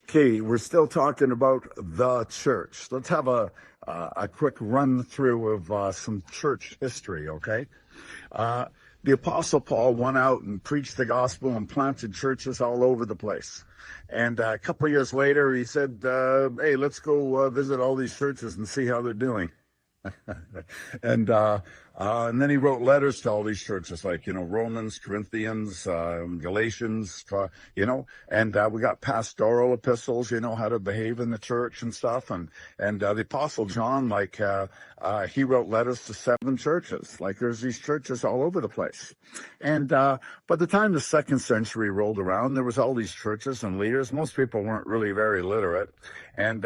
Okay, we're still talking about the church. Let's have a quick run through of some church history, okay? Uh, the Apostle Paul went out and preached the gospel and planted churches all over the place. And a couple of years later, he said, hey, let's go visit all these churches and see how they're doing. And then he wrote letters to all these churches, like, Romans, Corinthians, Galatians, and we got pastoral epistles, how to behave in the church and stuff. And the Apostle John, he wrote letters to 7 churches. Like, there's these churches all over the place. And by the time the 2nd century rolled around, there was all these churches and leaders. Most people weren't really very literate. And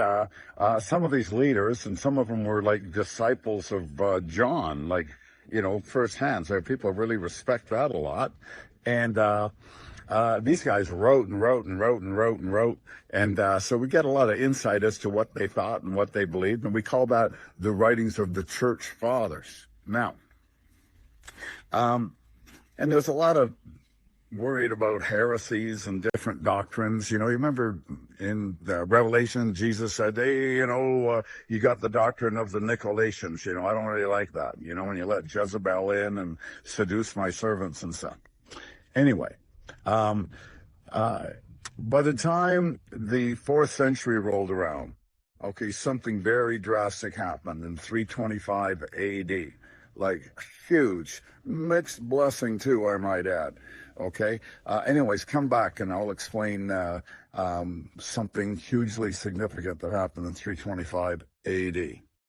some of these leaders, and some of them were like disciples of John, firsthand. So people really respect that a lot. And these guys wrote and wrote and wrote and wrote and wrote. And so we get a lot of insight as to what they thought and what they believed. And we call that the writings of the church fathers. Now, and there's a lot of worried about heresies and different doctrines. You remember in the Revelation, Jesus said, hey, you got the doctrine of the Nicolaitans. I don't really like that. When you let Jezebel in and seduce my servants and stuff. Anyway, by the time the 4th century rolled around, okay, something very drastic happened in 325 AD. Like, huge, mixed blessing too, I might add. Okay. Anyways, come back and I'll explain something hugely significant that happened in 325 AD.